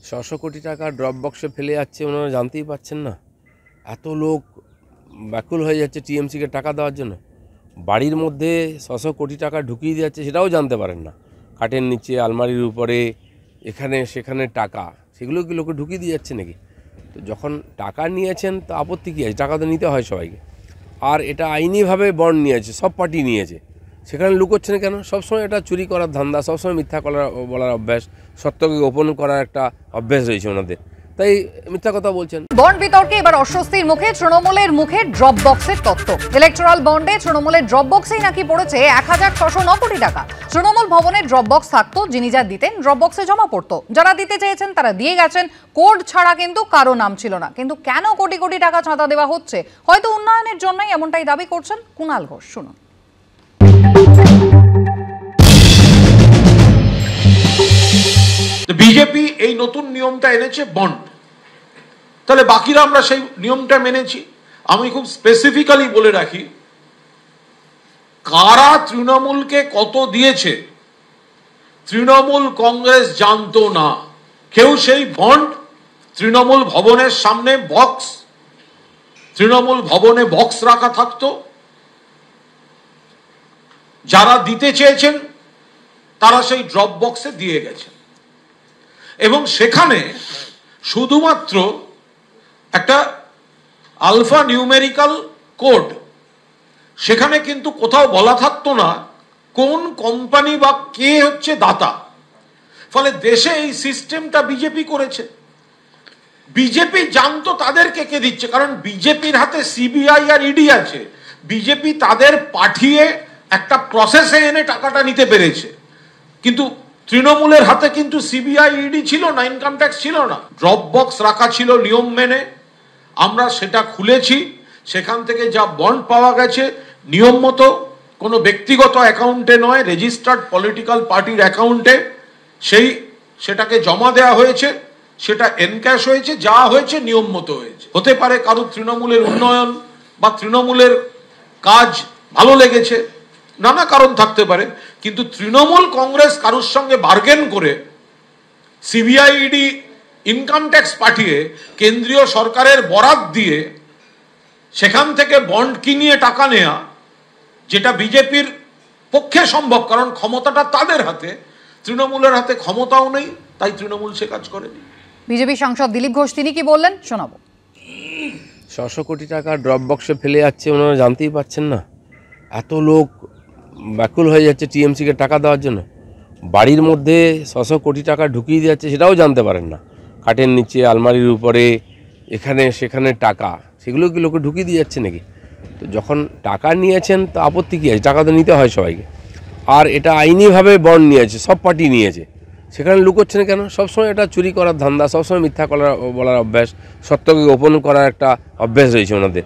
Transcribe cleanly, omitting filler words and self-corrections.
৬০০ কোটি টাকা ড্রপ বক্সে ফেলে যাচ্ছে, ওনারা জানতেই পারছেন না। এত লোক ব্যাকুল হয়ে যাচ্ছে টিএমসিকে টাকা দেওয়ার জন্য। বাড়ির মধ্যে ৬০০ কোটি টাকা ঢুকিয়ে দিয়ে যাচ্ছে, সেটাও জানতে পারেন না। খাটের নিচে, আলমারির উপরে, এখানে সেখানে টাকা, সেগুলো কি লোকে ঢুকিয়ে দিয়ে যাচ্ছে নাকি? তো যখন টাকা নিয়েছেন তো আপত্তি কী আছে? টাকা তো নিতে হয় সবাইকে। আর এটা আইনিভাবে বন্ড নিয়েছে, সব পার্টি নিয়েছে, সেখানে লুকোচ্ছে না কেন? সবসময় এটা চুরি করার ধান্দা, সবসময় মিথ্যা বলার অভ্যাস, সত্যকে গোপন করার একটা অভ্যাস রয়েছে ওনাদের, তাই মিথ্যা কথা বলছেন। বন্ড বিতর্কে এবার অস্বস্তির মুখে তৃণমূলের মুখে ড্রপ বক্সের তথ্য। ইলেকট্রাল বন্ডে তৃণমূলের ড্রপ বক্সেই নাকি পড়েছে ১৬০৯ কোটি টাকা। তৃণমূল ভবনে ড্রপ বক্স থাকতো, যিনি যা দিতেন ড্রপ বক্সে জমা পড়তো। যারা দিতে চেয়েছেন তারা দিয়ে গেছেন, কোড ছাড়া কিন্তু কারো নাম ছিল না। কিন্তু কেন কোটি কোটি টাকা চাঁদা দেওয়া হচ্ছে? হয়তো উন্নয়নের জন্যই এমনটাই দাবি করছেন কুণাল ঘোষ। শুনুন। বিজেপি এই নতুন নিয়মটা এনেছে বন্ড, তাহলে বাকিরা আমরা সেই নিয়মটা মেনেছি। আমি খুব স্পেসিফিক্যালি বলে রাখি, কারা তৃণমূলকে কত দিয়েছে তৃণমূল কংগ্রেস জানতো না। কেউ সেই বন্ড তৃণমূল ভবনের সামনে তৃণমূল ভবনে বক্স রাখা থাকতো, যারা দিতে চেয়েছেন তারা সেই ড্রপ বক্সে দিয়ে গেছেন, এবং সেখানে শুধুমাত্র একটা আলফা নিউমেরিক্যাল কোড, সেখানে কিন্তু কোথাও বলা থাকতো না কোন কোম্পানি বা কে হচ্ছে দাতা। ফলে দেশে এই সিস্টেমটা বিজেপি করেছে। বিজেপি জানতো তাদেরকে কে দিচ্ছে, কারণ বিজেপির হাতে সিবিআই আর ইডি আছে। বিজেপি তাদের পাঠিয়ে একটা প্রসেসে এনে টাকাটা নিতে পেরেছে, কিন্তু তৃণমূলের হাতে কিন্তু সিবিআই ইডি ছিল না, ইনকাম ট্যাক্স ছিল না। ড্রপ বক্স রাখা ছিল নিয়ম মেনে, আমরা সেটা খুলেছি, সেখান থেকে যা বন্ড পাওয়া গেছে নিয়ম মতো, কোনো ব্যক্তিগত অ্যাকাউন্টে নয়, রেজিস্টার্ড পলিটিক্যাল পার্টির অ্যাকাউন্টে সেটাকে জমা দেওয়া হয়েছে, সেটা এনক্যাশ হয়েছে, যা হয়েছে নিয়ম মতো হয়েছে। হতে পারে কারো তৃণমূলের উন্নয়ন বা তৃণমূলের কাজ ভালো লেগেছে, নানা কারণ থাকতে পারে, কিন্তু তৃণমূল কংগ্রেস কারোর সঙ্গে বার্গেন করে সিবিআই ইডি ইনকাম ট্যাক্স পাঠিয়ে কেন্দ্রীয় সরকারের বরাত দিয়ে সেখান থেকে বন্ড কিনিয়ে টাকা নেয়া, যেটা বিজেপির পক্ষে সম্ভব, কারণ ক্ষমতাটা তাদের হাতে, তৃণমূলের হাতে ক্ষমতাও নেই, তাই তৃণমূল সে কাজ করেনি। বিজেপি সাংসদ দিলীপ ঘোষ তিনি কি বললেন শোনাবো। ৬০০ কোটি টাকা ড্রপ বক্সে ফেলে যাচ্ছে, ওনারা জানতেই পারছেন না। এত লোক ব্যাকুল হয়ে যাচ্ছে টিএমসিকে টাকা দেওয়ার জন্য। বাড়ির মধ্যে ৬০০ কোটি টাকা ঢুকিয়ে দিয়ে যাচ্ছে, সেটাও জানতে পারেন না। খাটের নিচে, আলমারির উপরে, এখানে সেখানে টাকা, সেগুলো কি লোকে ঢুকিয়ে দিয়ে যাচ্ছে নাকি? তো যখন টাকা নিয়েছেন তো আপত্তি কী আছে? টাকা তো নিতে হয় সবাইকে। আর এটা আইনিভাবে বন্ড নিয়েছে, সব পার্টি নিয়েছে, সেখানে লুকোচ্ছে না কেন? সবসময় এটা চুরি করার ধান্দা, সবসময় মিথ্যা বলার অভ্যাস, সত্যকে গোপন করার একটা অভ্যাস রয়েছে ওনাদের,